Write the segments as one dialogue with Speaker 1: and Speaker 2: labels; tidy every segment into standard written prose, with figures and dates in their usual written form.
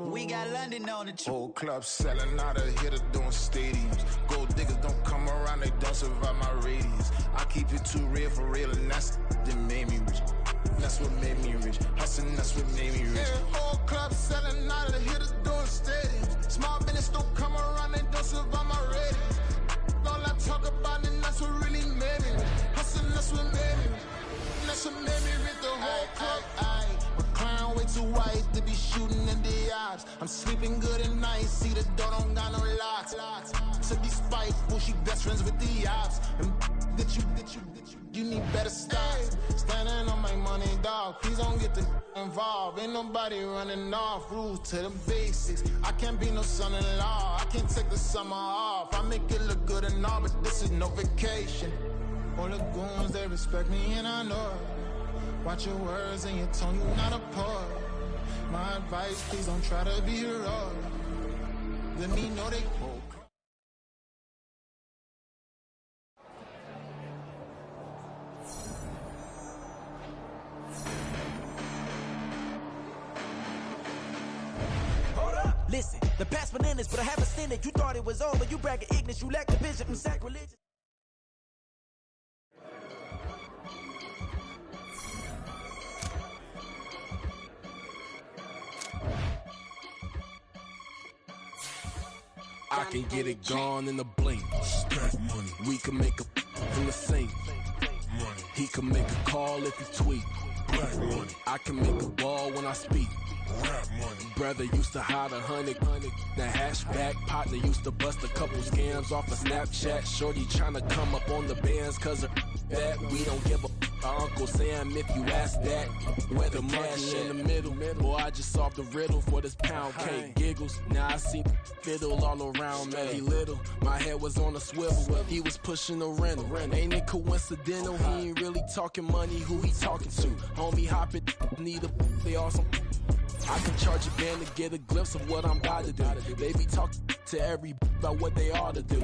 Speaker 1: We got London on the trip.
Speaker 2: Old clubs selling out of here to doing stadiums. Gold diggers don't come around, they don't survive my radius. I keep it too real for real, and that's that made me rich. That's what made me rich. Hustling, that's what made me rich. Yeah, old clubs selling out of here to doing stadiums. Small business don't come around, they don't survive my radius. All I talk about, and that's what really made me rich. Hustling, that's what made me rich. That's what made me rich. The whole club. Clown way too white to be shooting in the eyes. I'm sleeping good at night, see the door don't got no locks. To be spiteful, she best friends with the ops. And you need better stocks. Standing on my money, dog. Please don't get the involved. Ain't nobody running off. Rules to the basics. I can't be no son-in-law. I can't take the summer off. I make it look good and all, but this is no vacation. All the goons, they respect me and I know it. Watch your words and your tone, you not a poet. My advice, please don't try to be heroic. Let me know they quote.
Speaker 3: Hold up, listen, the past bananas, but I haven't seen it. You thought it was over, you bragging ignorance, you lack the vision from sacrilegious.
Speaker 4: I can get it gone in a blink. Stack money. We can make a in the sink. Money. He can make a call if he tweet. Black money. I can make a ball when I speak. Rap money. Brother used to hide 100. The hashback partner used to bust a couple scams off of Snapchat. Shorty tryna come up on the bands cause of that. We don't give a Uncle Sam if you ask that. Where the monkey in the middle. Boy, I just solved the riddle for this pound cake. Giggles, now I see fiddle all around me. He little, my head was on a swivel. He was pushing a rental. Ain't it coincidental? He ain't really talking money, who he talking to? Homie hopping, need a, they awesome. I can charge a band to get a glimpse of what I'm about to do. They be talking to every about what they ought to do.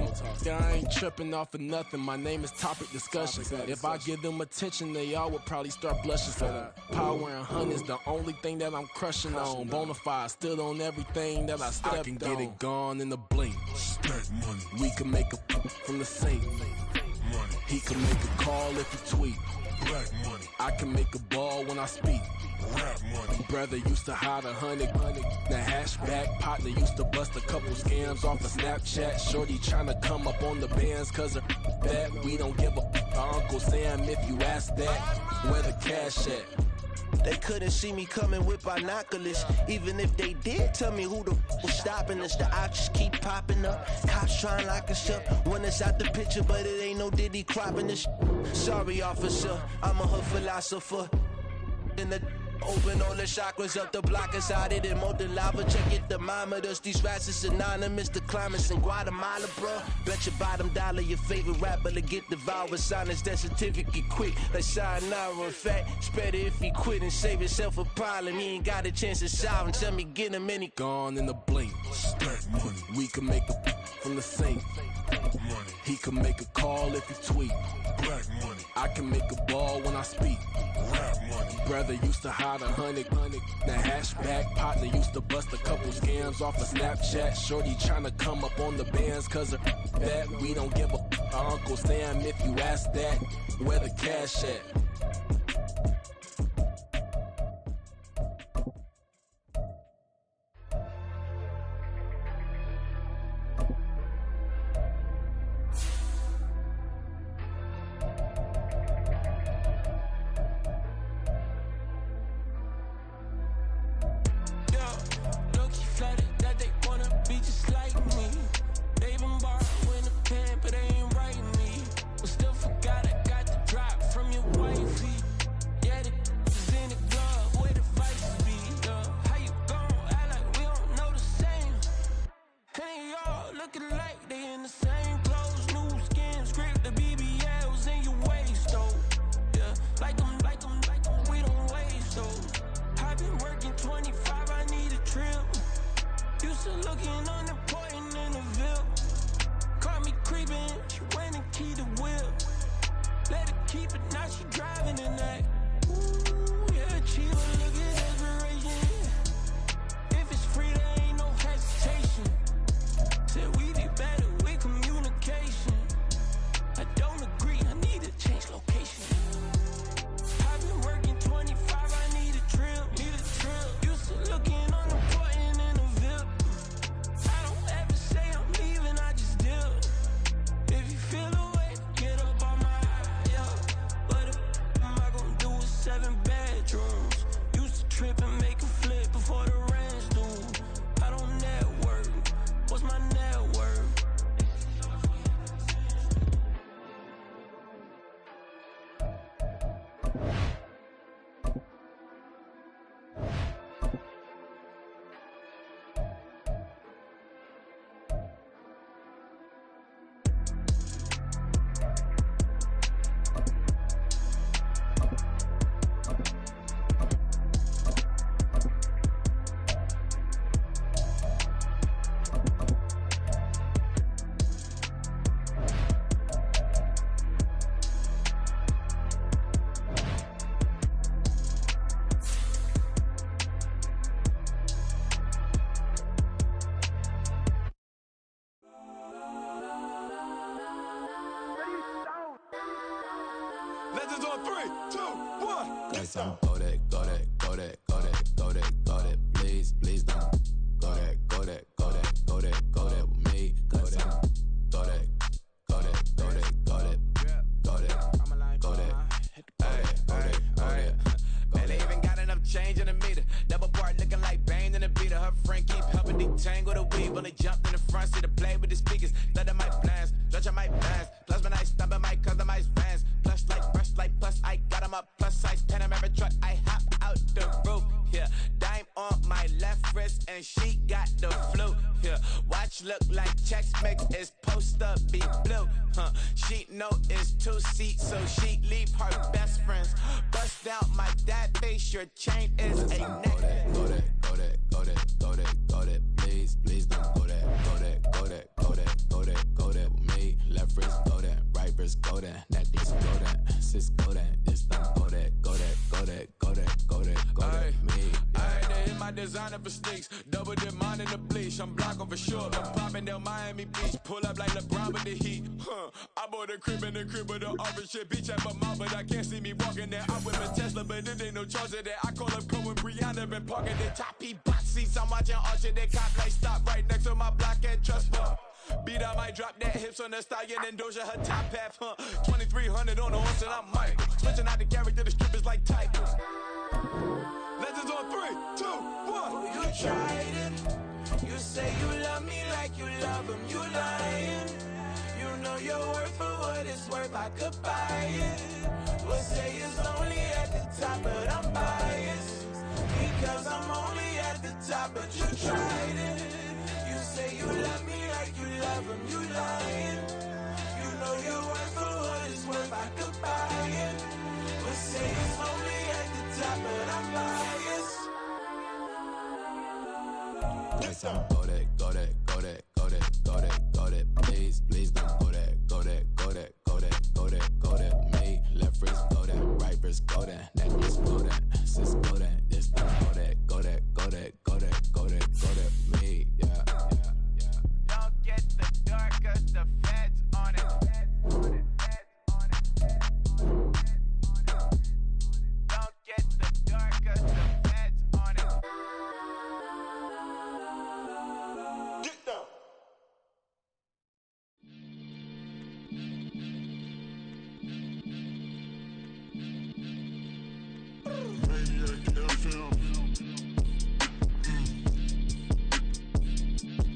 Speaker 4: I ain't tripping off of nothing. My name is Topic Discussion. If I give them attention, they all would probably start blushing. So power and hunt is the only thing that I'm crushing on. Bonafide, still on everything that I stepped on. I can get it gone in a blink. Stack money. We can make a from the sink. Money. He can make a call if he tweet. Black money. I can make a ball when I speak. Rap money. Brother used to hide 100. The hashback partner used to bust a couple scams off of Snapchat. Shorty tryna come up on the bands cause of that. We don't give a Uncle Sam if you ask that. Where the cash at?
Speaker 3: They couldn't see me coming with binoculars. Even if they did, tell me who the was stopping us. The options keep popping up. Cops trying to lock us up. When it's out the picture, but it ain't no Diddy cropping this. Sorry, officer, I'm a hood philosopher. In the open all the chakras up the block inside it and molten lava. Check it, thermometers. These rats is synonymous to climates in Guatemala, bro. Bet your bottom dollar your favorite rapper to get devoured. Sign his death certificate quick. Like sayonara. In fact, it's better if he quit and save himself a problem. He ain't got a chance to solve him. Tell me get him any
Speaker 4: gone in a blink. Stack money. We can make a from the sink. Money. He can make a call if he tweet. Black money. I can make a ball when I speak. Rap money. Brother used to hide 100. The hashback partner used to bust a couple scams off of Snapchat. Shorty tryna come up on the bands cause of that. We don't give a Uncle Sam if you ask that. Where the cash at? Legends on 3, 2, 1.
Speaker 1: Next time, go that, go that, go that, go that, go that, go that. Please, please don't. Go that, go that, go that, go that, go that with me. Go that, go that, go that, go that, go that, go that, go that, go that.
Speaker 5: Man, they even got enough change in the meter. Double part looking like Bane in the beater. Her friend keep helping detangle the weave. When they jumped in the front seat to play with the speakers. Leather might blast, stretch might blast. Plus when I stop, I might customize fans. Plush like brush like plus, I got them up. Plus size Panamera truck, I hop out the roof. Yeah, dime on my left wrist and she got the flu. Yeah, watch look like checks mix is post up be blue. She know it's 2 seats, so she leave her best friends. Bust out my dad face, your chain is a neck.
Speaker 1: Go that, go that, go that, go that, go that, go that. Please, please don't go that, go that, go that, go that, go that, go that with me. Left wrist go that, right wrist go that, necklace go that, sis go that, this time go that, go that, go that, go that, go that, go that with me.
Speaker 4: I had to hit my designer for sneaks. Double dip mine in the bleach. I'm blocking for sure. I'm popping down Miami Beach. Pull up like LeBron with the heat. I bought a crib in the crib with the orange shit. Beach at my mouth, but I can't see me walking there. I'm with my Tesla, but it ain't no charge of that. I call up Cohen, Brianna, been parking the top P box seats. I'm watching Archer, they cop like stop right next to my block and trust fund. Beat I might drop that hips on the stallion and Doja her top half, 2300 on the horse and I'm Mike. Switching out the character, the strippers like Titans. Legends on 3, 2, 1.
Speaker 3: You tried it. You say you love me like you love him. You lying. You know your worth for what it's worth. I could buy it. We'll say it's only at the top, but I'm biased because I'm only at the top. But you tried it. You say you love me like you love him. You lying. You know your worth for what it's worth. I could buy it. We'll say it's only at the top, but I'm biased.
Speaker 1: Next time, go that, go that, go that, go that, go that, go that. Please, please don't go that, go that, go that, go that, go that, go that with me. Left wrist go that, right wrist go that, necklace go that, sis go that, this time go that, go that, go that, go that, go that, go that with me. Yeah, yeah, yeah.
Speaker 5: Don't get the dark, cause the feds on it. Don't get the dark, cause the feds on it.
Speaker 3: Get down.
Speaker 2: Maniac FM.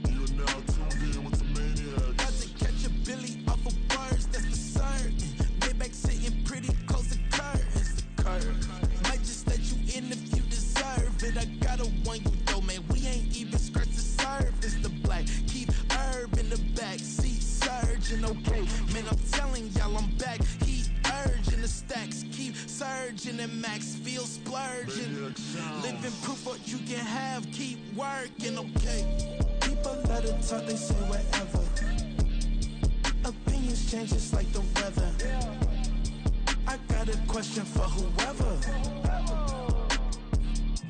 Speaker 2: You are now tuned in with the Maniacs.
Speaker 3: Got to catch a Billy off of words, that's the certain. Maybach sitting pretty close to curtains, the curve. Might just let you in if you deserve it. I gotta warn you though, man, we ain't even scratched the surface. The black, keep herb in the back seat, surging, okay. Man, I'm telling y'all I'm back. Heat urging the stacks, keep surging and max feel splurging. Living proof what you can have, keep working, okay. People let it talk, they say whatever. Opinions change just like the weather. I got a question for whoever.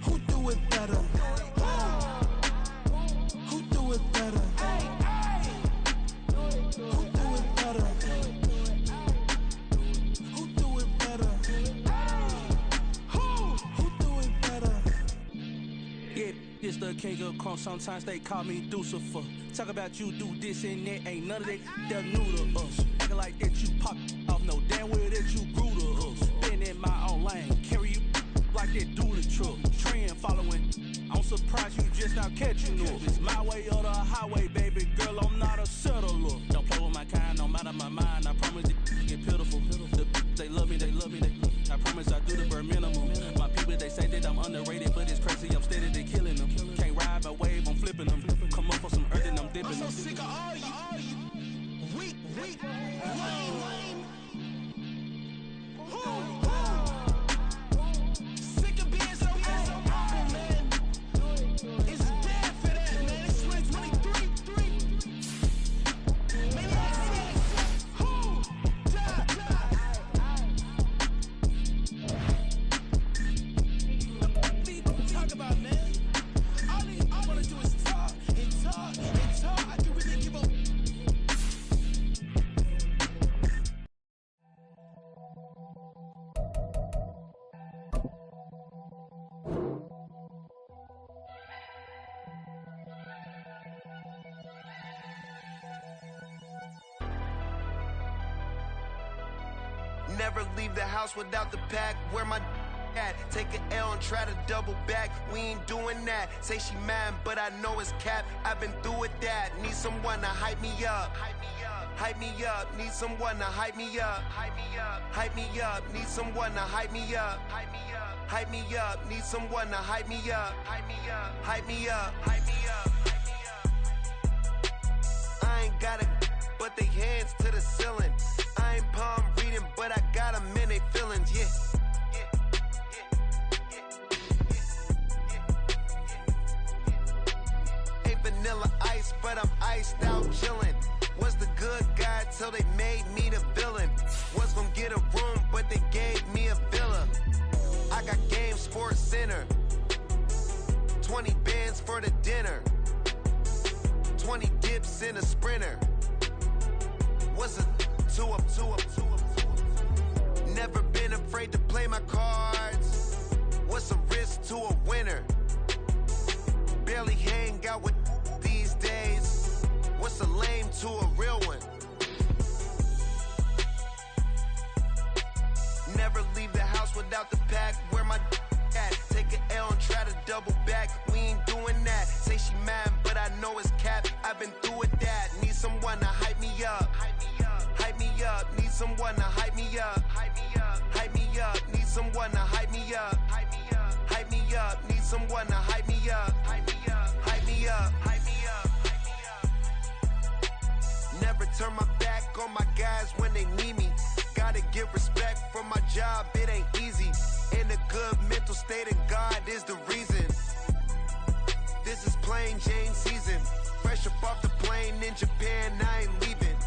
Speaker 3: Who do it better? Who do it better? Who do it better? Who do it better? Who do it better?
Speaker 6: Yeah, this the king of crunk. Sometimes they call me Lucifer. Talk about you do this and that. Ain't none of that they're new to us. Acting like that you pop off. No damn well that you grew to us. Been in my own lane. Carry you like that do the truck. Trend following. I'm surprised you just now catching up. It's my way or the highway, baby girl. I'm not a settler. Don't play with my kind, no matter my mind. I promise they get pitiful. They love me, they love me. I promise I do the bare minimum. My people, they say that I'm underrated, but it's crazy. I'm steady, they killing them. Can't ride my wave, I'm flipping them. Come up for some earth and I'm dipping them.
Speaker 3: I'm so sick of all you. Weak, lame. Sick of being so humble, man. It's dead for that, man. It's 2023. Never leave the house without the pack. Where my at? Take an L and try to double back. We ain't doing that. Say she mad, but I know it's cap. I've been through with that. Need someone to hype me up. Hype me up. Need someone to hype me up. Hype me up. Need someone to hype me up. Hype me up. Need someone to hype me up. Hype me up. I ain't got it, but they hands to the ceiling. I ain't palm reading, but I got them in they feelings, yeah. Ain't vanilla ice, but I'm iced out chillin'. Was the good guy till they made me the villain. Was gonna get a room, but they gave me a villa. I got game, Sports Center. 20 bands for the dinner. 20 dips in a sprinter. What's a two up? Never been afraid to play my cards. What's a risk to a winner? Barely hang out with these days. What's a lame to a real one? Never leave the house without the pack. Where my at? Take an L and try to double back. We ain't doing that. Say she mad, but I know it's cap. I've been through with that. Need someone to hype me up. Hype me up. Need someone to hype me up. Hype me up. Need someone to hype me up. Hype me up. Need someone to hype me up. Hype me up. Never turn my back on my guys when they need me. Gotta give respect for my job, it ain't easy. In a good mental state and God is the reason. This is plain Jane season. Fresh up off the plane in Japan, I ain't leaving.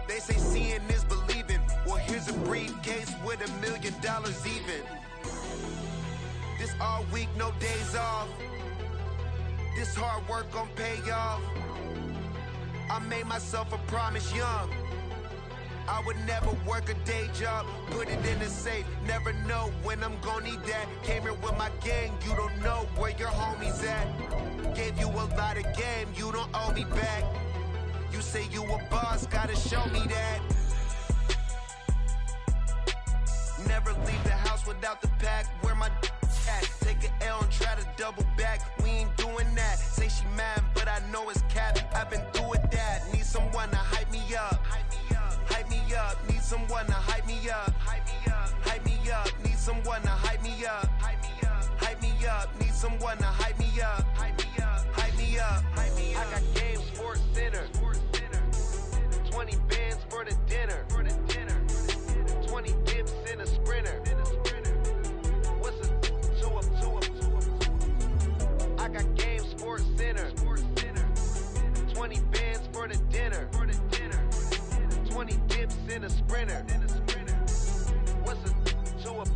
Speaker 3: They say seeing is believing. Well, here's a briefcase with $1 million even. This all week, no days off. This hard work gon' pay off. I made myself a promise young. I would never work a day job, put it in the safe. Never know when I'm gon' need that. Came here with my gang, you don't know where your homies at. Gave you a lot of game, you don't owe me back. You say you a boss, gotta show me that. Never leave the house without the pack. Where my at? Take an L and try to double back. We ain't doing that. Say she mad, but I know it's cap. I've been through with that. Need someone to hype me up. Hype me up. Need someone to hype me up. Hype me up. Need someone to hype me up. Hype me up. Need someone to hype me up. Hype me up. I got game, Sports Center. 20 bands for the dinner. 20 dips in a sprinter. What's a two up? I got game, Sports Center. 20 bands for the dinner. 20 dips in a sprinter. What's a two up?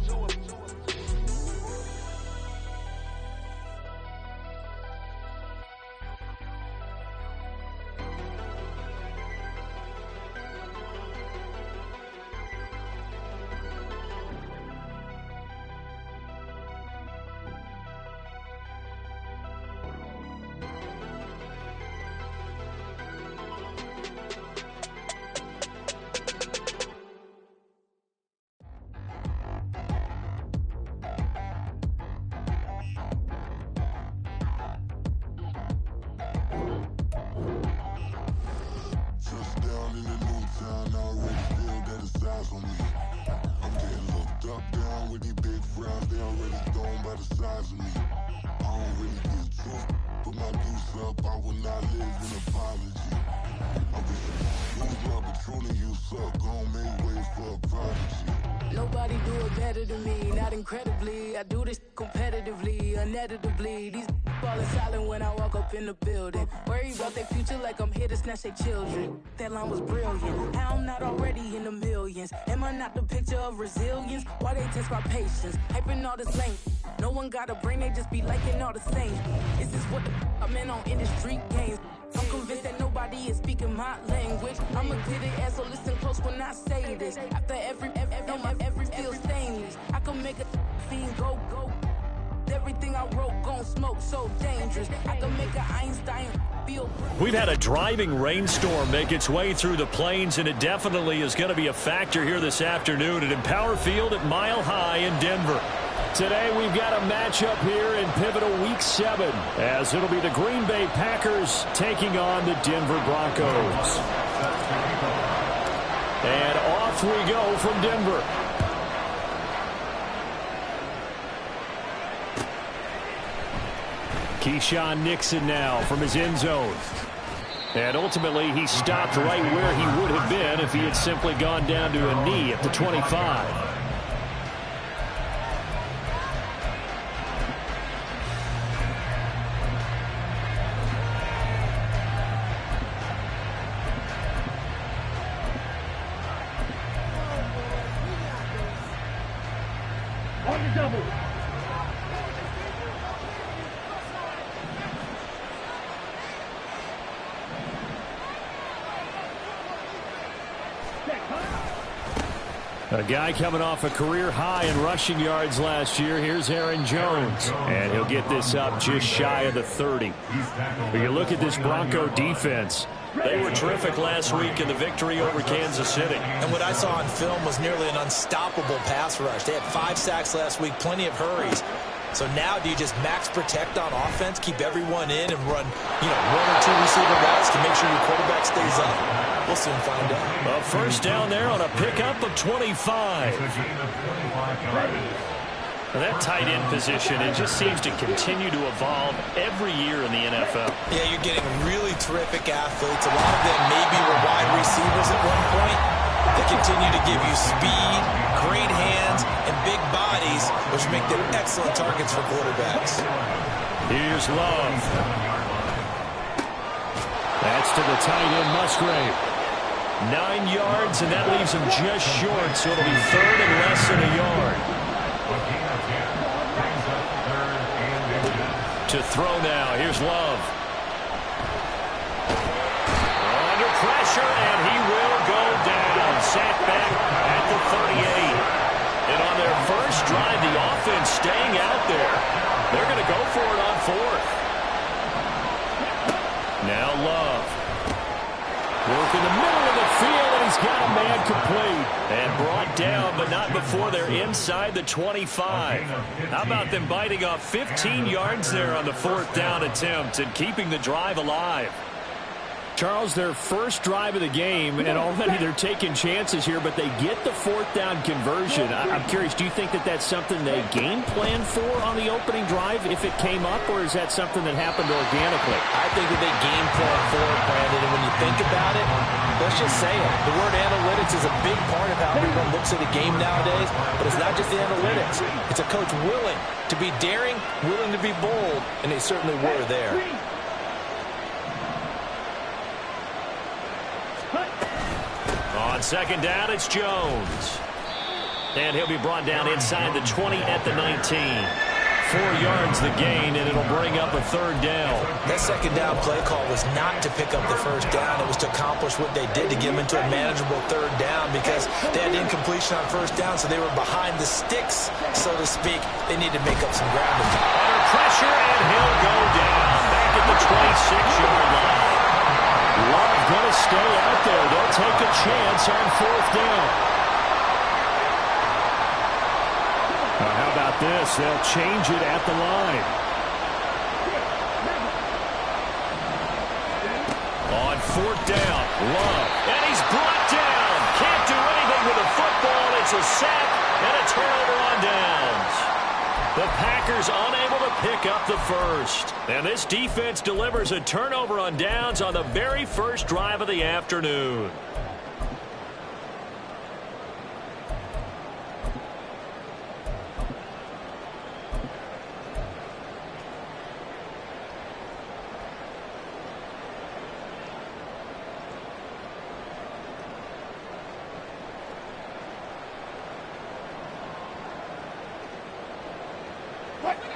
Speaker 7: Nobody do it better than me, not incredibly. I do this competitively, uneditably. These falling silent when I walk up in the building. Worry about their future like I'm here to snatch their children. That line was brilliant. How I'm not already in the millions? Am I not the picture of resilience? Why they test my patience? Hyping all this length. No one got a brain, they just be liking all the same. This is what the I'm in on industry games. I'm convinced that nobody is speaking my language. I'm a good ass, so listen close when I say this. After every feel stainless. I can make a fiend go. everything I wrote gon' smoke, so dangerous. I can make an Einstein feel.
Speaker 8: We've had a driving rainstorm make its way through the plains, and it definitely is going to be a factor here this afternoon at Empower Field at Mile High in Denver. Today we've got a matchup here in pivotal Week 7, as it'll be the Green Bay Packers taking on the Denver Broncos. And off we go from Denver. Keyshawn Nixon now from his end zone. And ultimately, he stopped right where he would have been if he had simply gone down to a knee at the 25. A guy coming off a career high in rushing yards last year. Here's Aaron Jones. And he'll get this up just shy of the 30. When you look at this Bronco defense, they were terrific last week in the victory over Kansas City.
Speaker 9: And what I saw on film was nearly an unstoppable pass rush. They had 5 sacks last week, plenty of hurries. So now do you just max protect on offense, keep everyone in, and run, 1 or 2 receiver routes to make sure your quarterback stays up? We'll soon find out.
Speaker 8: A first down there on a pickup of 25. That tight end position, it just seems to continue to evolve every year in the NFL.
Speaker 9: Yeah, you're getting really terrific athletes. A lot of them maybe were wide receivers at one point. They continue to give you speed, great hands, and big bodies, which make them excellent targets for quarterbacks.
Speaker 8: Here's Love. That's to the tight end, Musgrave. 9 yards, and that leaves him just short, so it'll be third and less than a yard. To throw now, here's Love. Under pressure, and he will go down. Sacked back at the 38. And on their first drive, the offense staying out there. They're going to go for it on 4th. Now Love. Work in the middle of the field, and he's got a man complete. And brought down, but not before they're inside the 25. How about them biting off 15 yards there on the 4th down attempt and keeping the drive alive? Charles, their first drive of the game, and already they're taking chances here, but they get the 4th down conversion. I'm curious, do you think that that's something they game planned for on the opening drive if it came up, or is that something that happened organically?
Speaker 9: I think that they game planned for it, Brandon, and when you think about it, let's just say it. The word analytics is a big part of how everyone looks at a game nowadays, but it's not just the analytics. It's a coach willing to be daring, willing to be bold, and they certainly were there.
Speaker 8: On second down, it's Jones. And he'll be brought down inside the 20 at the 19. 4 yards the gain, and it'll bring up a 3rd down.
Speaker 9: That second down play call was not to pick up the first down. It was to accomplish what they did to get them into a manageable 3rd down because they had incompletion on first down, so they were behind the sticks, so to speak. They need to make up some ground.
Speaker 8: Under pressure, and he'll go down back at the 26-yard line. Love going to stay out there. They'll take a chance on 4th down. Now, how about this? They'll change it at the line. On 4th down, Love. And he's brought down. Can't do anything with the football. It's a sack and a turnover on downs. The Packers unable to pick up the first. And this defense delivers a turnover on downs on the very first drive of the afternoon.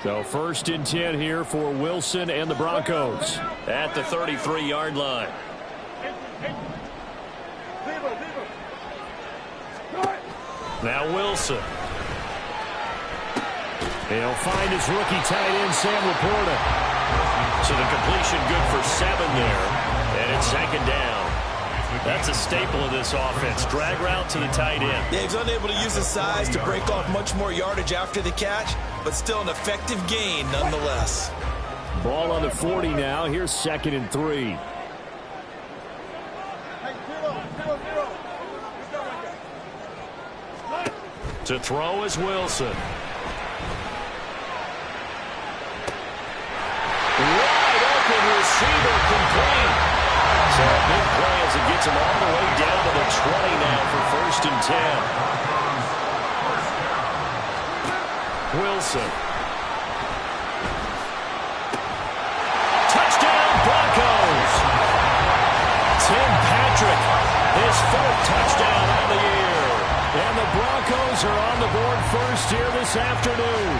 Speaker 8: So 1st and 10 here for Wilson and the Broncos at the 33-yard line. Now Wilson. He'll find his rookie tight end, Sam Laporta. So the completion good for 7 there. And it's second down. That's a staple of this offense. Drag route to the tight end.
Speaker 9: Yeah, he's unable to use his size to break off much more yardage after the catch, but still an effective gain nonetheless.
Speaker 8: Ball on the 40 now. Here's 2nd and 3. To throw is Wilson. Wide open receiver complete. So a big play as it gets him all the way down to the 20 now for 1st and 10. Wilson. Touchdown Broncos. Tim Patrick, his 4th touchdown on the year. And the Broncos are on the board first here this afternoon.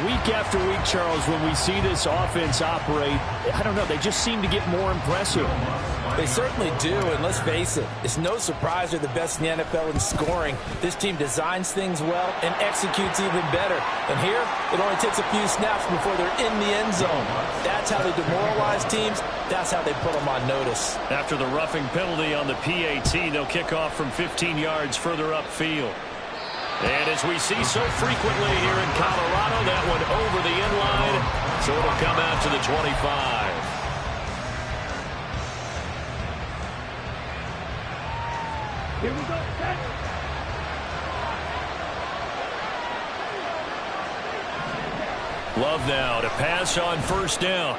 Speaker 8: Week after week, Charles, when we see this offense operate, I don't know, they just seem to get more impressive.
Speaker 9: They certainly do, and let's face it, it's no surprise they're the best in the NFL in scoring. This team designs things well and executes even better. And here, it only takes a few snaps before they're in the end zone. That's how they demoralize teams. That's how they put them on notice.
Speaker 8: After the roughing penalty on the PAT, they'll kick off from 15 yards further upfield. And as we see so frequently here in Colorado, that one over the end line, so it'll come out to the 25. Here we go. Love now to pass on 1st down.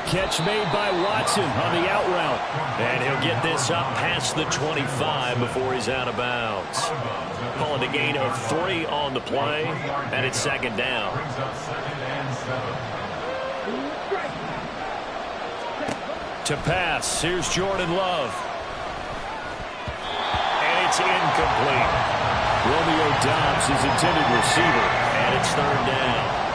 Speaker 8: Catch made by Watson on the out route. And he'll get this up past the 25 before he's out of bounds. Calling a gain of 3 on the play, and it's 2nd down. To pass, here's Jordan Love. And it's incomplete. Romeo Doubs, his intended receiver, and it's 3rd down.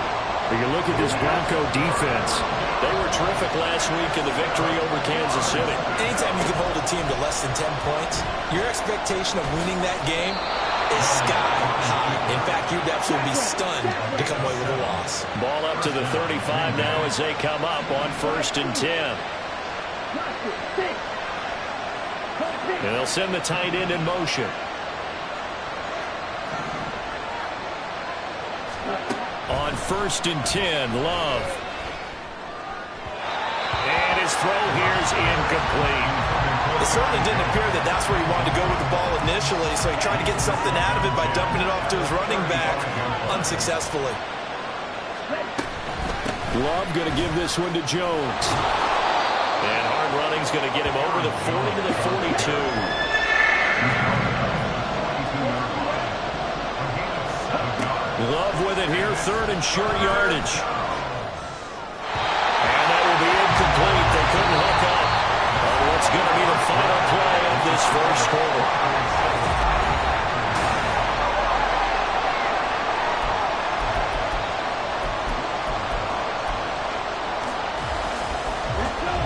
Speaker 8: You look at this Bronco defense. They were terrific last week in the victory over Kansas City.
Speaker 9: Anytime you can hold a team to less than 10 points, your expectation of winning that game is sky high. In fact, you'd absolutely be stunned to come away with a loss.
Speaker 8: Ball up to the 35 now as they come up on 1st and 10. And they'll send the tight end in motion. On 1st and 10, Love. And his throw here is incomplete.
Speaker 9: It certainly didn't appear that that's where he wanted to go with the ball initially, so he tried to get something out of it by dumping it off to his running back unsuccessfully.
Speaker 8: Love going to give this one to Jones. And hard running's going to get him over the 40 to the 42. Love with it here, 3rd and short yardage. And that will be incomplete. They couldn't hook up on what's going to be the final play of this 1st quarter.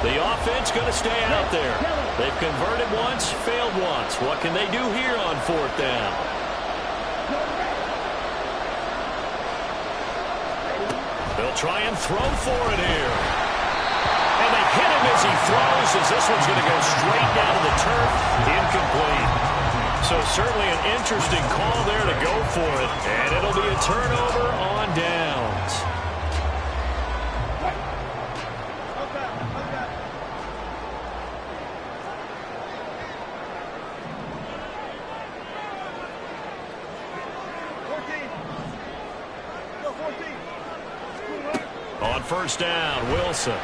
Speaker 8: The offense going to stay out there. They've converted once, failed once. What can they do here on 4th down? They'll try and throw for it here. And they hit him as he throws, as this one's going to go straight down to the turf. Incomplete. So certainly an interesting call there to go for it. And it'll be a turnover on downs. On 1st down, Wilson.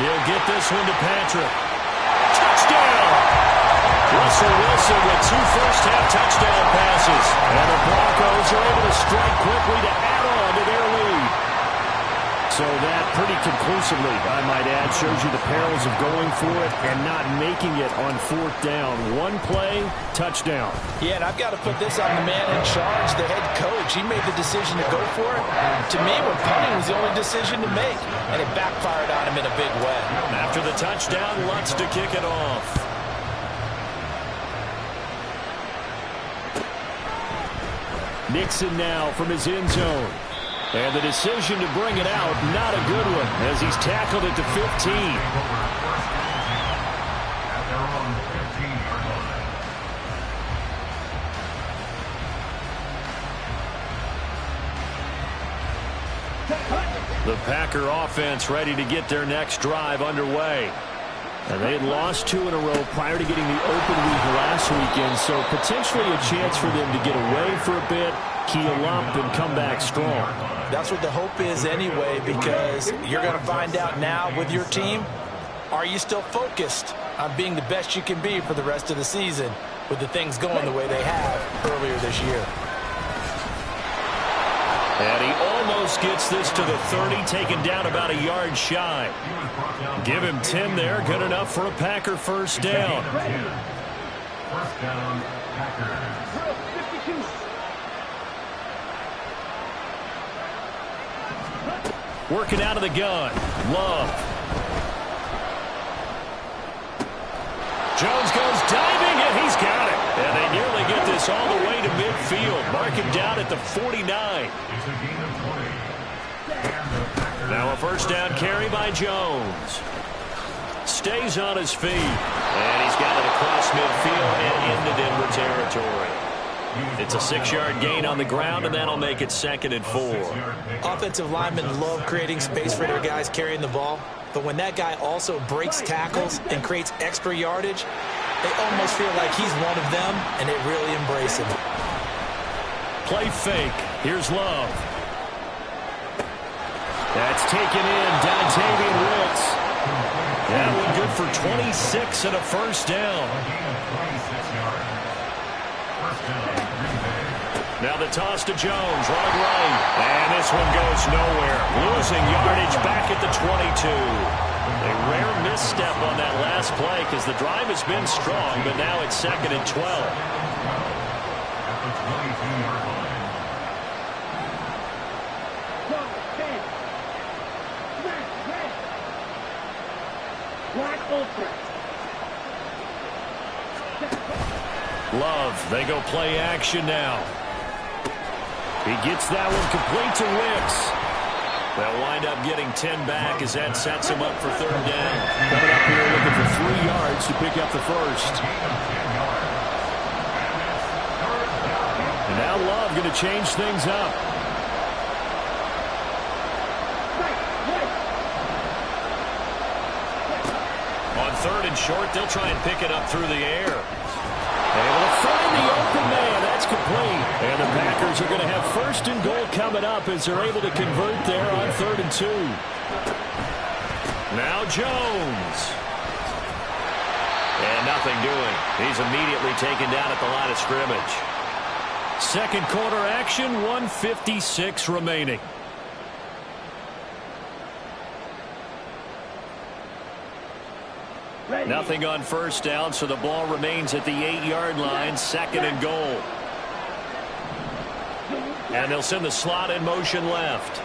Speaker 8: He'll get this one to Patrick. Touchdown! Russell Wilson with 2 first-half touchdown passes. And the Broncos are able to strike quickly to add on to their lead. So that pretty conclusively, I might add, shows you the perils of going for it and not making it on fourth down. One play, touchdown.
Speaker 9: Yeah, and I've got to put this on the man in charge, the head coach. He made the decision to go for it. To me, when punting was the only decision to make, and it backfired on him in a big way.
Speaker 8: After the touchdown, Lutz to kick it off. Nixon now from his end zone. And the decision to bring it out, not a good one, as he's tackled it to 15. The Packer offense ready to get their next drive underway. And they had lost 2 in a row prior to getting the open week last weekend, so potentially a chance for them to get away for a bit, keel up, and come back strong.
Speaker 9: That's what the hope is anyway, because you're going to find out now with your team, are you still focused on being the best you can be for the rest of the season with the things going the way they have earlier this year.
Speaker 8: And he almost gets this to the 30, taken down about a yard shy. Give him 10 there, good enough for a Packer first down.
Speaker 10: First down, Packers.
Speaker 8: Working out of the gun. Love. Jones goes diving, and he's got it. And they nearly get this all the way to midfield. Mark him down at the 49. Now a first down carry by Jones. Stays on his feet. And he's got it across midfield and into Denver territory. It's a 6-yard gain on the ground, and that'll make it 2nd and 4.
Speaker 9: Offensive linemen love creating space for their guys carrying the ball, but when that guy also breaks tackles and creates extra yardage, they almost feel like he's one of them, and they really embrace him.
Speaker 8: Play fake. Here's Love. That's taken in. Dontavian Wicks. That one good for 26 and a first down. Now the toss to Jones, right. And this one goes nowhere. Losing yardage back at the 22. A rare misstep on that last play because the drive has been strong, but now it's 2nd and 12. Love, they go play action now. He gets that one complete to Wicks. They'll wind up getting 10 back as that sets him up for 3rd down. Coming up here looking for 3 yards to pick up the first. And now Love going to change things up. On 3rd and short, they'll try and pick it up through the air. Able to find the open man. That's complete. And the Packers are going to have 1st and goal coming up as they're able to convert there on 3rd and 2. Now Jones. And nothing doing. He's immediately taken down at the line of scrimmage. 2nd quarter action, 1:56 remaining. Nothing on first down, so the ball remains at the 8-yard line, 2nd and goal. And they'll send the slot in motion left.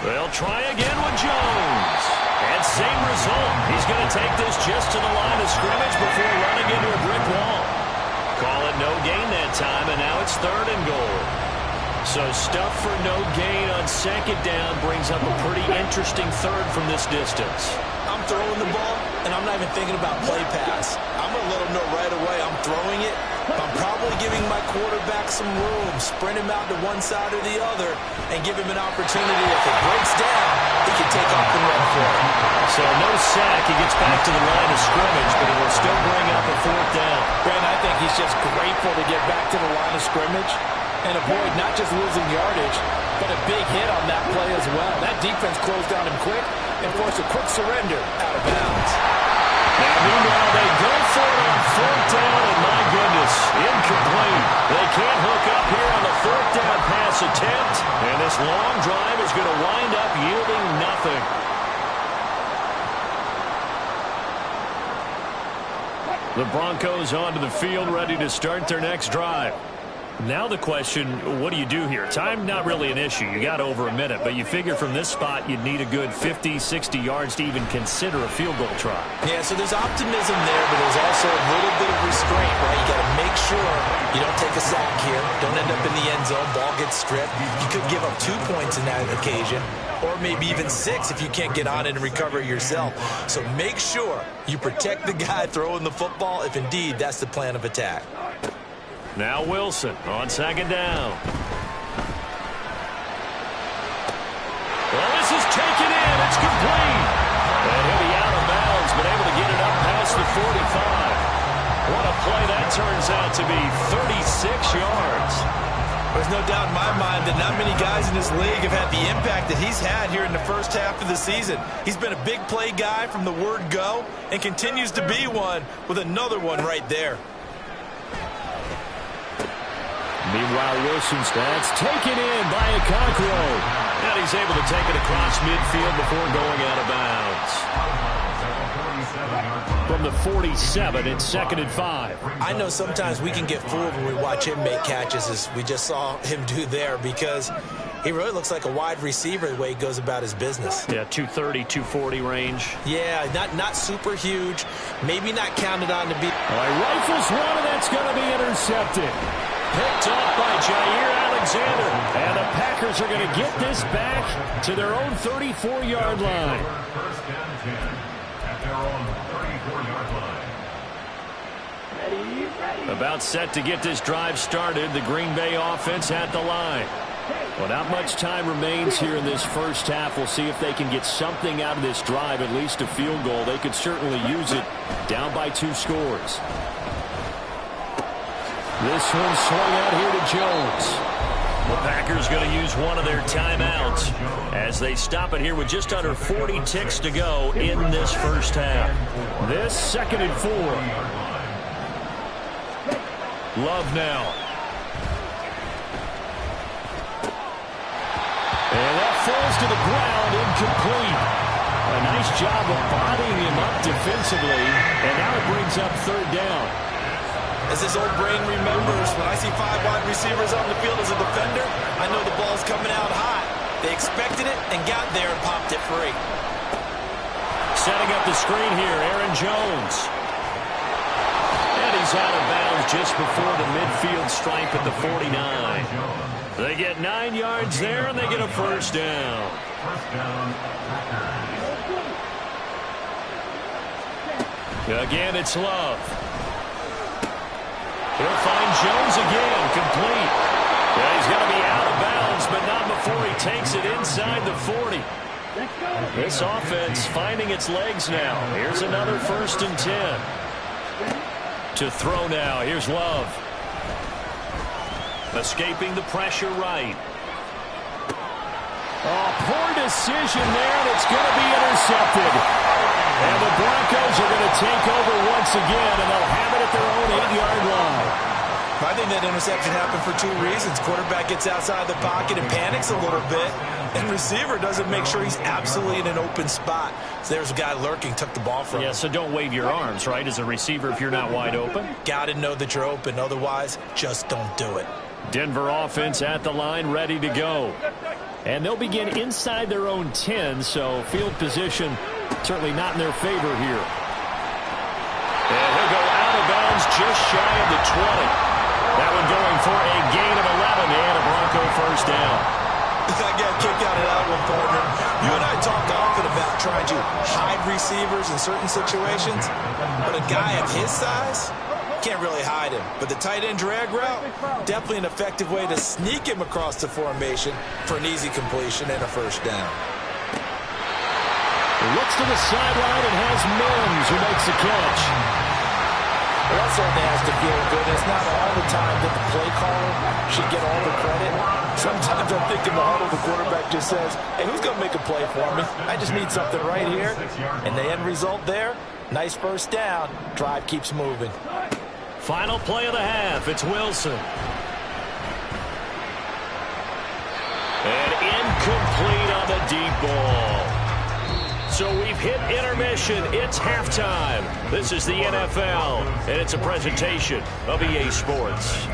Speaker 8: They'll try again with Jones. And same result. He's going to take this just to the line of scrimmage before running into a brick wall. Call it no gain that time, and now it's 3rd and goal. So stuff for no gain on 2nd down brings up a pretty interesting 3rd from this distance.
Speaker 9: I'm throwing the ball, and I'm not even thinking about play pass. I'm going to let him know right away I'm throwing it. I'm probably giving my quarterback some room, sprint him out to one side or the other, and give him an opportunity. If it breaks down, he can take off and run for it.
Speaker 8: So no sack. He gets back to the line of scrimmage, but it will still bring up a 4th down.
Speaker 9: Brandon, I think he's just grateful to get back to the line of scrimmage and avoid not just losing yardage, but a big hit on that play as well. That defense closed down him quick and forced a quick surrender out of bounds.
Speaker 8: Now, meanwhile, they go for it on 4th down, and my goodness, incomplete. They can't hook up here on the 4th down pass attempt, and this long The Broncos onto the field, ready to start their next drive. Now the question, what do you do here? Time, not really an issue. You got over a minute, but you figure from this spot you'd need a good 50, 60 yards to even consider a field goal try.
Speaker 9: Yeah, so there's optimism there, but there's also a little bit of restraint, right? You got to make sure you don't take a sack here. Don't end up in the end zone. Ball gets stripped. You could give up 2 points in that occasion, or maybe even 6 if you can't get on it and recover it yourself. So make sure you protect the guy throwing the football if indeed that's the plan of attack.
Speaker 8: Now Wilson on second down. Well, this is taken in. It's complete. And he'll be out of bounds, but able to get it up past the 45. What a play that turns out to be, 36 yards.
Speaker 9: There's no doubt in my mind that not many guys in this league have had the impact that he's had here in the first half of the season. He's been a big play guy from the word go and continues to be one with another one right there.
Speaker 8: Meanwhile, Wilson's that's taken in by Okonkwo. And he's able to take it across midfield before going out of bounds. From the 47, it's 2nd and 5.
Speaker 9: I know sometimes we can get fooled when we watch him make catches, as we just saw him do there, because he really looks like a wide receiver the way he goes about his business.
Speaker 8: Yeah, 230, 240 range.
Speaker 9: Yeah, not super huge. Maybe not counted on to be.
Speaker 8: All right, rifles one, and that's going to be intercepted. Picked off by Jair Alexander. And the Packers are going to get this back to their own 34-yard line.
Speaker 10: First down and 10 at their own 34-yard line.
Speaker 8: About set to get this drive started. The Green Bay offense at the line. Well, not much time remains here in this first half. We'll see if they can get something out of this drive, at least a field goal. They could certainly use it down by 2 scores. This one swung out here to Jones. The Packers going to use one of their timeouts as they stop it here with just under 40 ticks to go in this first half. This 2nd and 4. Love now. And that falls to the ground, incomplete. A nice job of bodying him up defensively, and now it brings up 3rd down.
Speaker 9: As his old brain remembers, when I see 5 wide receivers on the field as a defender, I know the ball's coming out hot. They expected it and got there and popped it free.
Speaker 8: Setting up the screen here, Aaron Jones. And he's out of bounds just before the midfield stripe at the 49. They get 9 yards there, and they get a first down.
Speaker 10: First down,
Speaker 8: Again, it's Love. He'll find Jones again, complete. Yeah, he's going to be out of bounds, but not before he takes it inside the 40. This offense finding its legs now. Here's another 1st and 10. To throw now, here's Love. Escaping the pressure right. Oh, poor decision there, and it's going to be intercepted. And the Broncos are going to take over once again, and they'll have it at their own 8-yard line.
Speaker 9: I think that interception happened for 2 reasons. Quarterback gets outside the pocket and panics a little bit, and receiver doesn't make sure he's absolutely in an open spot. So there's a guy lurking, took the ball from him.
Speaker 8: Yeah, so don't wave your arms, right, as a receiver if you're not wide open.
Speaker 9: Got to know that you're open. Otherwise, just don't do it.
Speaker 8: Denver offense at the line, ready to go. And they'll begin inside their own 10, so field position certainly not in their favor here. And he'll go out of bounds just shy of the 20. That one going for a gain of 11 and a Bronco first down.
Speaker 9: I got a kick out of that one, partner. You and I talk often about trying to hide receivers in certain situations, but a guy of his size can't really hide him. But the tight end drag route, definitely an effective way to sneak him across the formation for an easy completion and a first down.
Speaker 8: He looks to the sideline and has Mims who makes the catch.
Speaker 9: Well, that certainly has to feel good. It's not all the time that the play caller should get all the credit. Sometimes I'm thinking the huddle, the quarterback just says, hey, who's going to make a play for me? I just need something right here. And the end result there, nice first down. Drive keeps moving.
Speaker 8: Final play of the half. It's Wilson. And incomplete on the deep ball. So we've hit intermission. It's halftime. This is the NFL, and it's a presentation of EA Sports.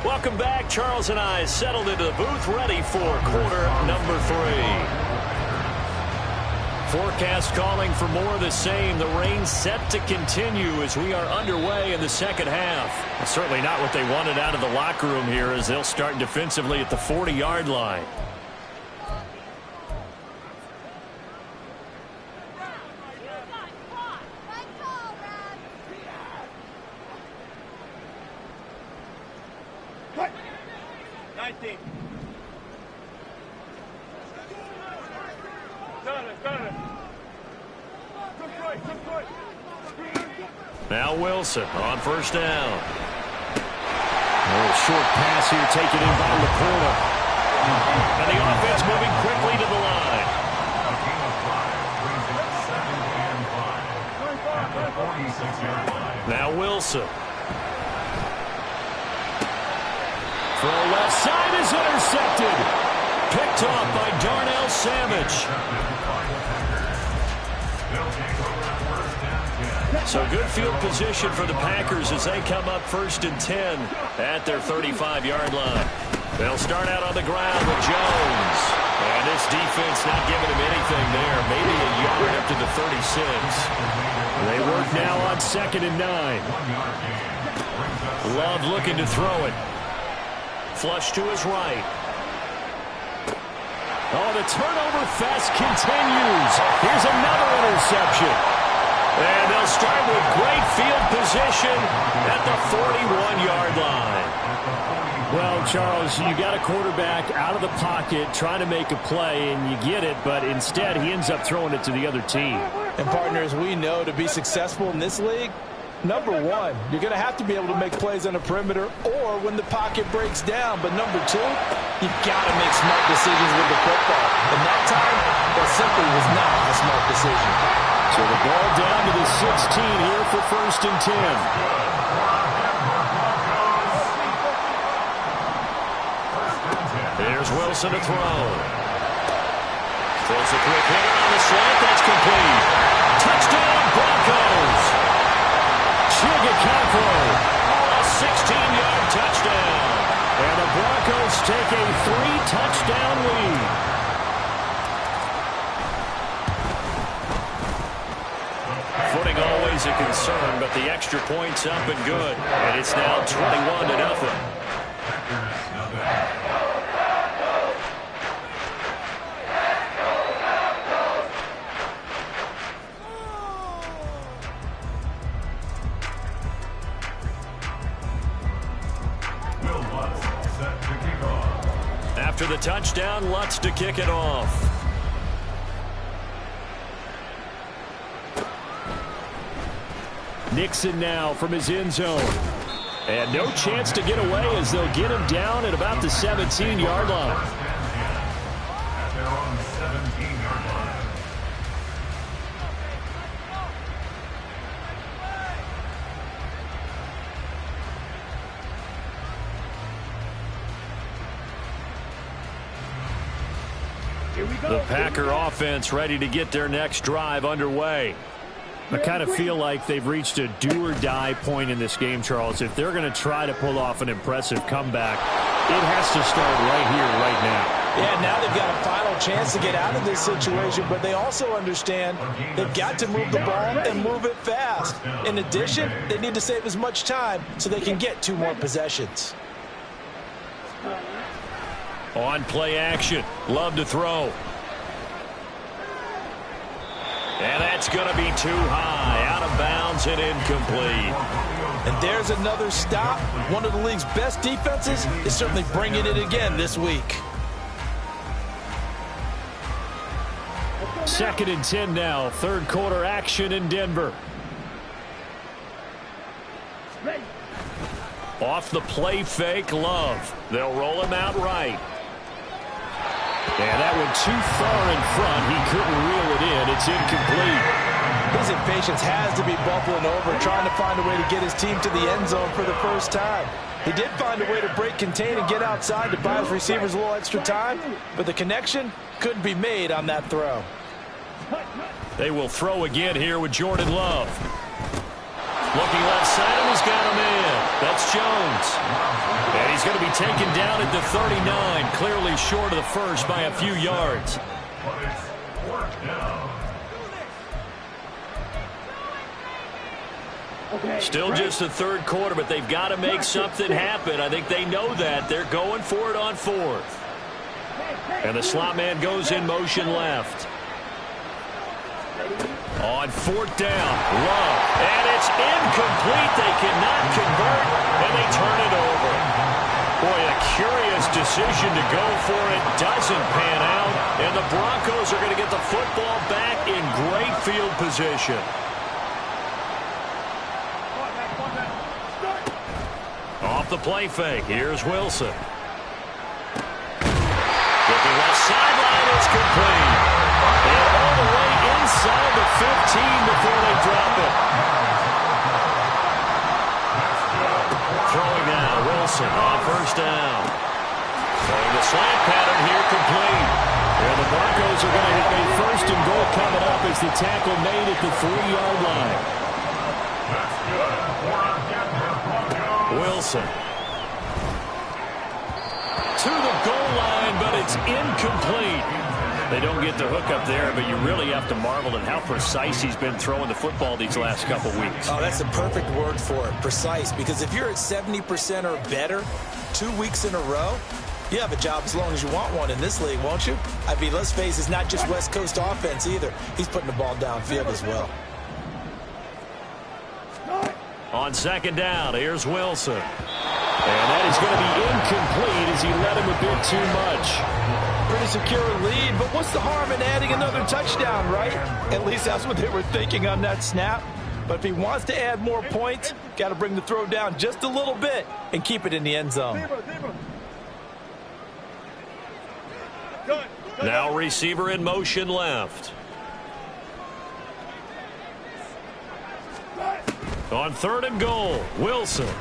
Speaker 8: Welcome back. Charles and I settled into the booth, ready for quarter number 3. Forecast calling for more of the same. The rain set to continue as we are underway in the second half. Well, certainly not what they wanted out of the locker room here as they'll start defensively at the 40-yard line. Now Wilson on first down. A little short pass here taken in by LaPorta. And the offense moving quickly to the line. Now Wilson. Throw left side is intercepted. Picked off by Darnell Savage. So good field position for the Packers as they come up 1st and 10 at their 35-yard line. They'll start out on the ground with Jones. And this defense not giving him anything there. Maybe a yard up to the 36. They work now on 2nd and 9. Love looking to throw it. Flush to his right. Oh, the turnover fest continues. Here's another interception. And they'll start with great field position at the 41-yard line. Well, Charles, you got a quarterback out of the pocket trying to make a play, and you get it, but instead he ends up throwing it to the other team.
Speaker 9: And, partners, we know to be successful in this league, number one, you're going to have to be able to make plays on the perimeter or when the pocket breaks down. But number two, you've got to make smart decisions with the football. And that time, that simply was not a smart decision.
Speaker 8: So the ball down to the 16 here for 1st and 10. Here's Wilson to throw. Throws a quick hitter on the slant. That's complete. Touchdown, Broncos. Chigakakro. A 16-yard touchdown. And the Broncos take a 3-touchdown lead. Footing always a concern, but the extra point's up and good. And it's now 21-0. After the touchdown, Lutz to kick it off. Nixon now from his end zone. And no chance to get away as they'll get him down at about the 17-yard line. The Packer offense ready to get their next drive underway. I kind of feel like they've reached a do-or-die point in this game, Charles. If they're going to try to pull off an impressive comeback, it has to start right here, right now.
Speaker 9: Yeah, now they've got a final chance to get out of this situation, but they also understand they've got to move the ball and move it fast. In addition, they need to save as much time so they can get 2 more possessions.
Speaker 8: On play action, Love to throw. And that's going to be too high, out of bounds and incomplete.
Speaker 9: And there's another stop. One of the league's best defenses is certainly bringing it again this week.
Speaker 8: 2nd and 10 now, 3rd quarter action in Denver. Off the play fake, Love. They'll roll him out right. And that went too far in front. He couldn't reel it in. It's incomplete.
Speaker 9: His impatience has to be bubbling over, trying to find a way to get his team to the end zone for the first time. He did find a way to break contain and get outside to buy his receivers a little extra time, but the connection couldn't be made on that throw.
Speaker 8: They will throw again here with Jordan Love. Looking left side, and he's got a man. That's Jones. And he's going to be taken down at the 39, clearly short of the first by a few yards. Still just the third quarter, but they've got to make something happen. I think they know that. They're going for it on fourth. And the slot man goes in motion left. On fourth down, Love. And it's incomplete. They cannot convert, and they turn it over. Boy, a curious decision to go for it. Doesn't pan out, and the Broncos are going to get the football back in great field position. Off the play fake, here's Wilson. Looking left sideline, it's complete. And all the way inside the 15 before they drop it. Throwing now, Wilson on first down. Throwing the slant pattern here complete. And the Broncos are going to have a first and goal coming up as the tackle made at the 3-yard line. Wilson. To the goal line, but it's incomplete. They don't get the hook up there, but you really have to marvel at how precise he's been throwing the football these last couple weeks.
Speaker 9: Oh, that's the perfect word for it, precise, because if you're at 70% or better 2 weeks in a row, you have a job as long as you want one in this league, won't you? I mean, let's face it, it's not just West Coast offense either. He's putting the ball downfield as well.
Speaker 8: On second down, here's Wilson. And that is going to be incomplete as he let him a bit too much.
Speaker 9: Pretty secure lead, but what's the harm in adding another touchdown, right? At least that's what they were thinking on that snap. But if he wants to add more points, got to bring the throw down just a little bit and keep it in the end zone.
Speaker 8: Now receiver in motion left. On third and goal, Wilson. He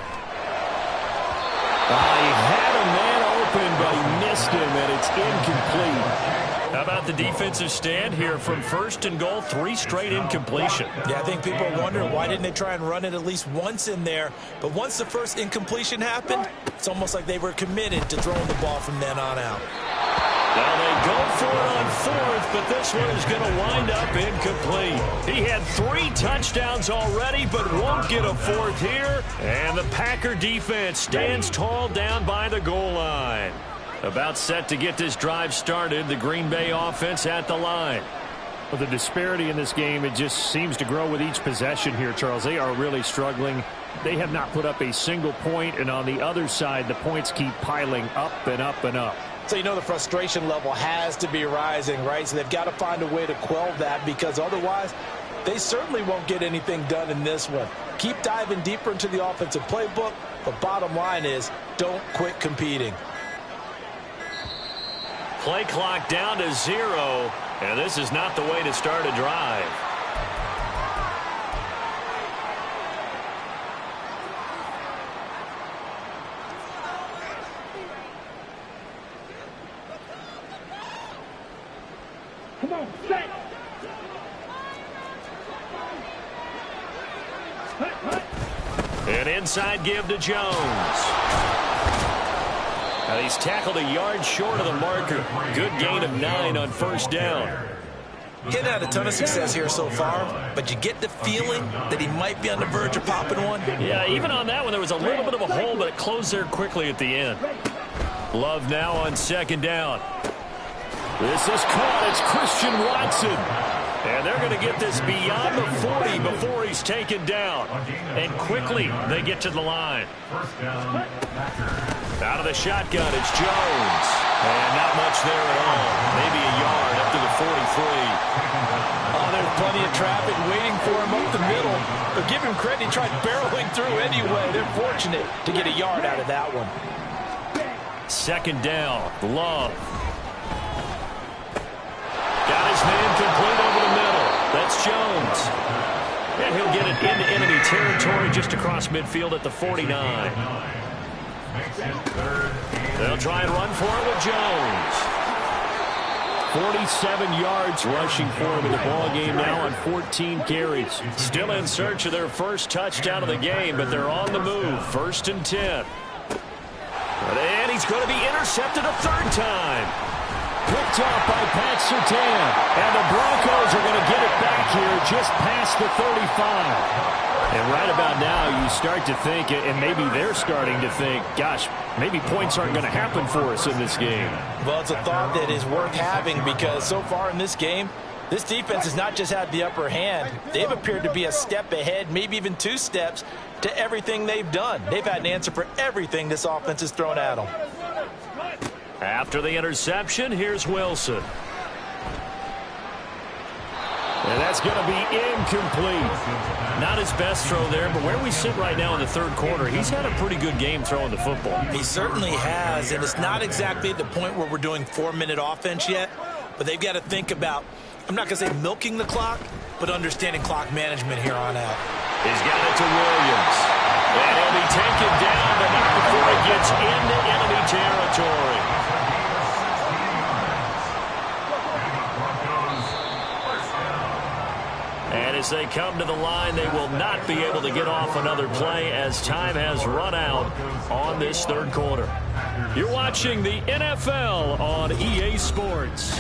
Speaker 8: had a man open, but he missed him, and it's incomplete. How about the defensive stand here from first and goal, 3 straight incompletion?
Speaker 9: Yeah, I think people are wondering why didn't they try and run it at least once in there. But once the first incompletion happened, it's almost like they were committed to throwing the ball from then on out.
Speaker 8: Now they go for it on fourth, but this one is going to wind up incomplete. He had 3 touchdowns already, but won't get a fourth here. And the Packer defense stands tall down by the goal line. About set to get this drive started, the Green Bay offense at the line.
Speaker 11: Well, the disparity in this game, it just seems to grow with each possession here, Charles. They are really struggling. They have not put up a single point, and on the other side, the points keep piling up and up and up.
Speaker 9: So you know the frustration level has to be rising, right? So they've got to find a way to quell that, because otherwise they certainly won't get anything done in this one. Keep diving deeper into the offensive playbook, but bottom line is don't quit competing.
Speaker 8: Play clock down to 0, and this is not the way to start a drive.
Speaker 10: Come on, set.
Speaker 8: An inside give to Jones. Now he's tackled a yard short of the marker. Good gain of 9 on first down.
Speaker 9: He hadn't had a ton of success here so far, but you get the feeling that he might be on the verge of popping one.
Speaker 8: Yeah, even on that one, there was a little bit of a hole, but it closed there quickly at the end. Love now on second down. This is caught. It's Christian Watson. And they're going to get this beyond the 40 before he's taken down. And quickly, they get to the line. Out of the shotgun, it's Jones. And not much there at all. Maybe a yard up to the 43.
Speaker 9: Oh, there's plenty of traffic waiting for him up the middle. But give him credit, he tried barreling through anyway. They're fortunate to get a yard out of that one.
Speaker 8: Second down, Love. And he'll get it into enemy territory just across midfield at the 49. They'll try and run for it with Jones. 47 yards rushing for him in the ball game now on 14 carries. Still in search of their first touchdown of the game, but they're on the move. 1st and 10. And he's going to be intercepted a third time. Picked off by Pat Surtain. And the Broncos are going to get it back here just past the 35. And right about now, you start to think, and maybe they're starting to think, gosh, maybe points aren't going to happen for us in this game.
Speaker 9: Well, it's a thought that is worth having because so far in this game, this defense has not just had the upper hand. They've appeared to be a step ahead, maybe even 2 steps to everything they've done. They've had an answer for everything this offense has thrown at them.
Speaker 8: After the interception, here's Wilson. And that's going to be incomplete. Not his best throw there, but where we sit right now in the 3rd quarter, he's had a pretty good game throwing the football.
Speaker 9: He certainly has, and it's not exactly at the point where we're doing 4-minute offense yet, but they've got to think about, I'm not going to say milking the clock, but understanding clock management here on out.
Speaker 8: He's got it to Williams. And he'll be taken down, but not before he gets into enemy territory. And as they come to the line, they will not be able to get off another play as time has run out on this 3rd quarter. You're watching the NFL on EA Sports.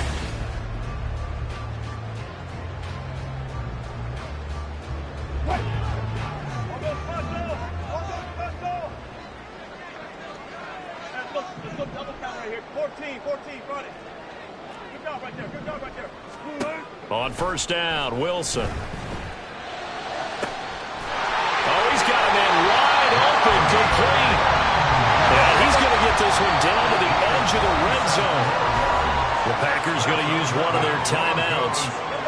Speaker 10: Let's go double count right here. 14, run it. Good job right there.
Speaker 8: On 1st down, Wilson. Oh, he's got a man wide open, complete. And he's going to get this one down to the edge of the red zone. The Packers going to use one of their timeouts.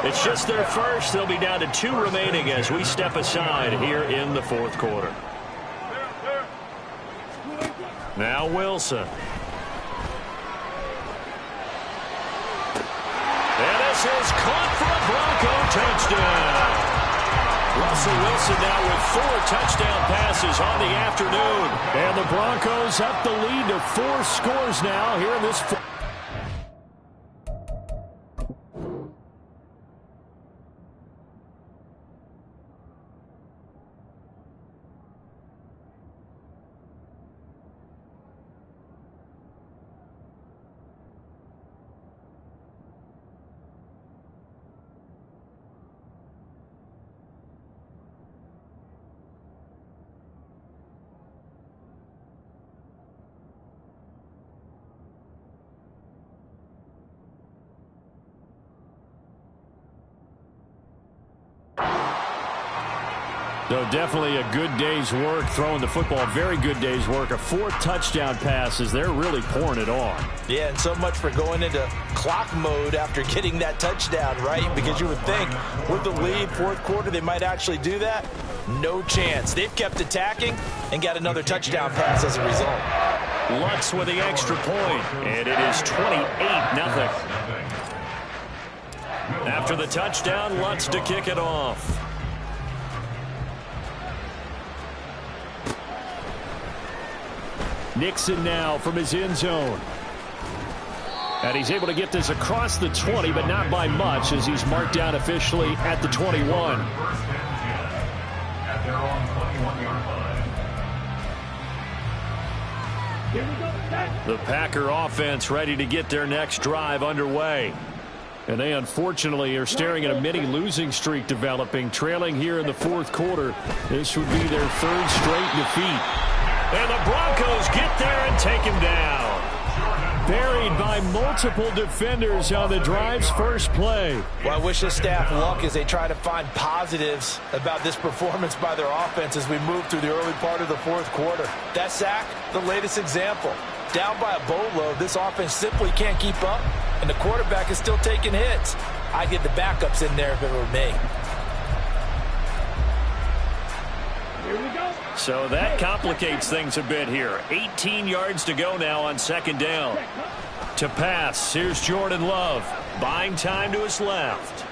Speaker 8: It's just their first. They'll be down to 2 remaining as we step aside here in the 4th quarter. Now Wilson. And this is caught for a Bronco touchdown. Russell Wilson now with 4 touchdown passes on the afternoon.
Speaker 11: And the Broncos up the lead to 4 scores now here in this. So definitely a good day's work throwing the football. Very good day's work. A 4th touchdown passes. They're really pouring it on.
Speaker 9: Yeah, and so much for going into clock mode after getting that touchdown, right? Because you would think with the lead, 4th quarter, they might actually do that. No chance. They've kept attacking and got another touchdown pass as a result.
Speaker 8: Lutz with the extra point, and it is 28-0. After the touchdown, Lutz to kick it off.
Speaker 11: Nixon now from his end zone. And he's able to get this across the 20, but not by much as he's marked down officially at the 21. The Packer offense ready to get their next drive underway. And they unfortunately are staring at a mini losing streak developing, trailing here in the 4th quarter. This would be their 3rd straight defeat.
Speaker 8: And the Broncos get there and take him down.
Speaker 11: Buried by multiple defenders on the drive's first play.
Speaker 9: Well, I wish the staff luck as they try to find positives about this performance by their offense as we move through the early part of the 4th quarter. That sack, the latest example. Down by a boatload, this offense simply can't keep up, and the quarterback is still taking hits. I'd get the backups in there if it were me.
Speaker 8: So that complicates things a bit here. 18 yards to go now on 2nd down. To pass, here's Jordan Love. Buying time to his left.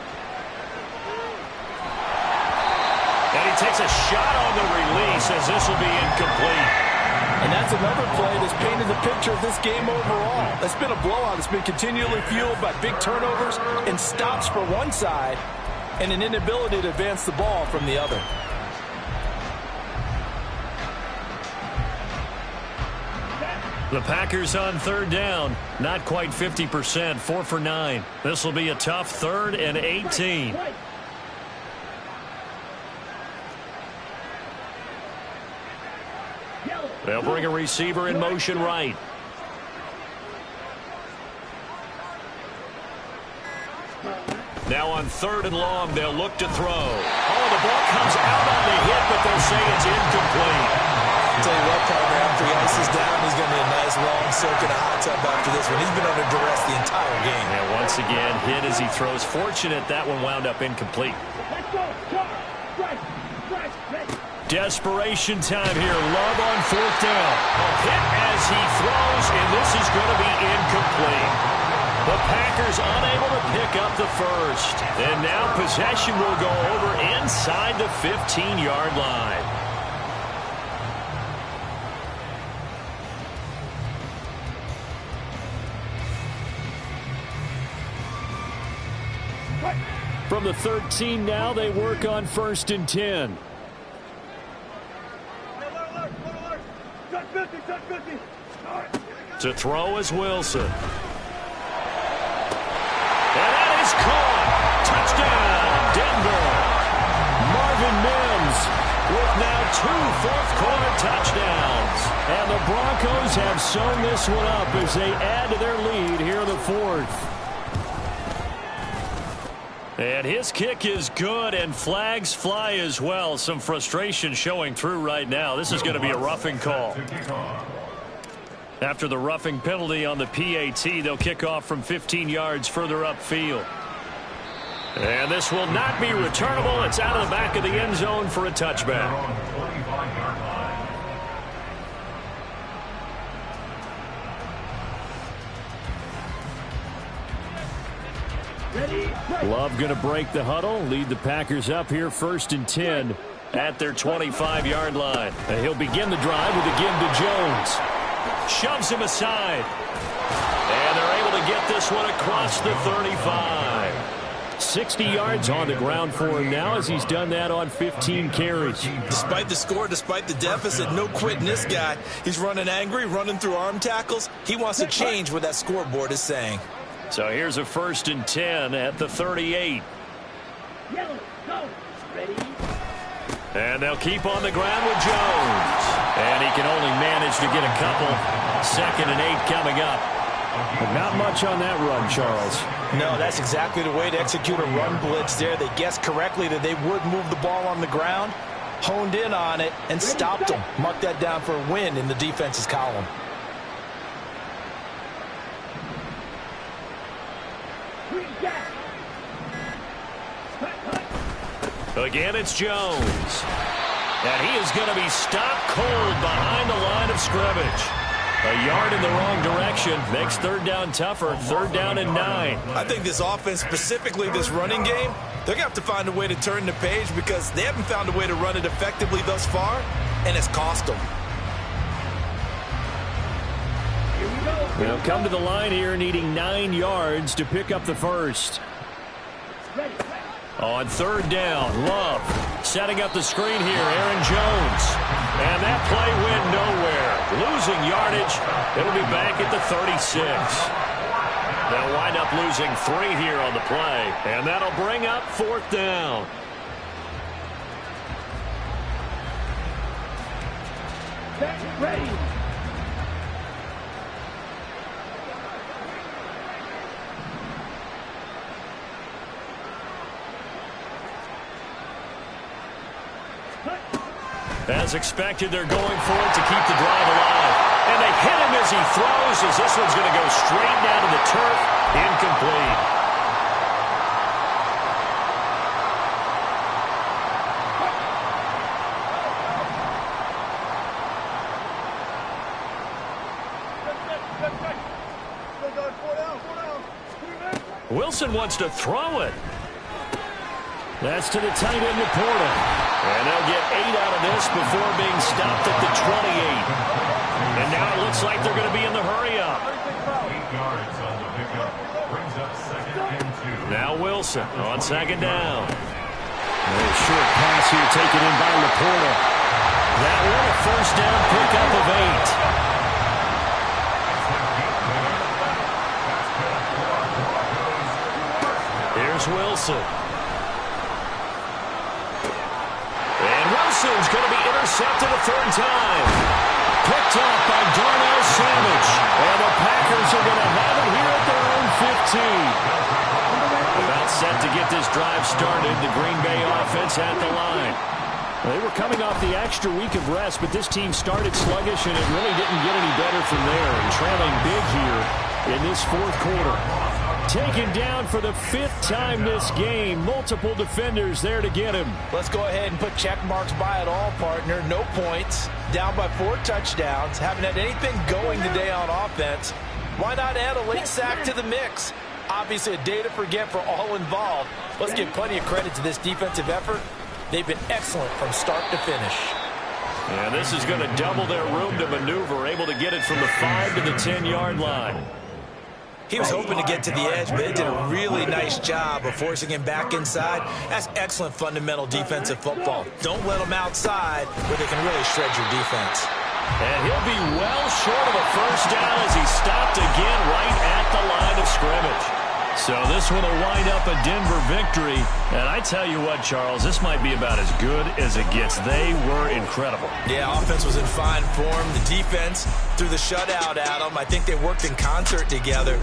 Speaker 8: And he takes a shot on the release as this will be incomplete.
Speaker 9: And that's another play that's painted the picture of this game overall. It's been a blowout. It's been continually fueled by big turnovers and stops for one side and an inability to advance the ball from the other.
Speaker 8: The Packers on third down. Not quite 50%, 4 for 9. This will be a tough 3rd and 18. They'll bring a receiver in motion right. Now on 3rd and long, they'll look to throw. Oh, the ball comes out on the hit, but they'll say it's incomplete.
Speaker 9: I'll tell you what, partner, after he ices down, he's going to be a nice long soak in a hot tub after this one. He's been under duress the entire game.
Speaker 8: And once again, hit as he throws. Fortunate that one wound up incomplete. Desperation time here. Love on 4th down. A hit as he throws, and this is going to be incomplete. The Packers unable to pick up the first. And now possession will go over inside the 15-yard line. From the 13 now, they work on 1st and 10. To throw is Wilson. And that is caught. Touchdown, Denver. Marvin Mims with now 2 fourth-quarter touchdowns. And the Broncos have sewn this one up as they add to their lead here in the 4th. And his kick is good, and flags fly as well. Some frustration showing through right now. This is going to be a roughing call. After the roughing penalty on the PAT, they'll kick off from 15 yards further upfield. And this will not be returnable. It's out of the back of the end zone for a touchback. Love going to break the huddle, lead the Packers up here 1st and 10 at their 25-yard line. And he'll begin the drive with a give to Jones. Shoves him aside. And they're able to get this one across the 35. 60 yards on the ground for him now as he's done that on 15 carries.
Speaker 9: Despite the score, despite the deficit, no quitting this guy. He's running angry, running through arm tackles. He wants to change what that scoreboard is saying.
Speaker 8: So here's a 1st and 10 at the 38. And they'll keep on the ground with Jones. And he can only manage to get a couple. 2nd and 8 coming up.
Speaker 11: But not much on that run, Charles.
Speaker 9: No, that's exactly the way to execute a run blitz there. They guessed correctly that they would move the ball on the ground, honed in on it, and stopped them. Mark that down for a win in the defense's column.
Speaker 8: Again, it's Jones. And he is going to be stopped cold behind the line of scrimmage. A yard in the wrong direction makes 3rd down tougher. 3rd down and 9.
Speaker 9: I think this offense, specifically this running game, they're going to have to find a way to turn the page because they haven't found a way to run it effectively thus far, and it's cost them.
Speaker 8: They'll come to the line here needing 9 yards to pick up the first. On 3rd down, Love setting up the screen here, Aaron Jones. And that play went nowhere. Losing yardage. It'll be back at the 36. They'll wind up losing 3 here on the play. And that'll bring up 4th down.
Speaker 10: Ready.
Speaker 8: As expected, they're going for it to keep the drive alive. And they hit him as he throws, as this one's going to go straight down to the turf. Incomplete. Wilson wants to throw it. That's to the tight end, Laporta. And they'll get 8 out of this before being stopped at the 28. And now it looks like they're going to be in the hurry-up.
Speaker 12: 8 yards on the pickup. Brings up 2nd and 2.
Speaker 8: Now Wilson on 2nd down. A short pass here taken in by Laporta. That one a 1st down pickup of 8. Here's Wilson. And Wilson's going to be intercepted a 3rd time. Picked off by Darnell Savage. And the Packers are going to have it here at their own 15. About set to get this drive started. The Green Bay offense at the line. They were coming off the extra week of rest, but this team started sluggish, and it really didn't get any better from there. And trailing big here in this 4th quarter. Taken down for the 5th time this game. Multiple defenders there to get him.
Speaker 9: Let's go ahead and put check marks by it all, partner. No points. Down by 4 touchdowns. Haven't had anything going today on offense. Why not add a late sack to the mix? Obviously a day to forget for all involved. Let's give plenty of credit to this defensive effort. They've been excellent from start to finish.
Speaker 8: And this is going to double their room to maneuver. Able to get it from the 5 to the 10-yard line.
Speaker 9: He was hoping to get to the edge, but they did a really nice job of forcing him back inside. That's excellent fundamental defensive football. Don't let him outside where they can really shred your defense.
Speaker 8: And he'll be well short of a 1st down as he stopped again right at the line of scrimmage. So this one will wind up a Denver victory. And I tell you what, Charles, this might be about as good as it gets. They were incredible.
Speaker 9: Yeah, offense was in fine form. The defense threw the shutout at them. I think they worked in concert together.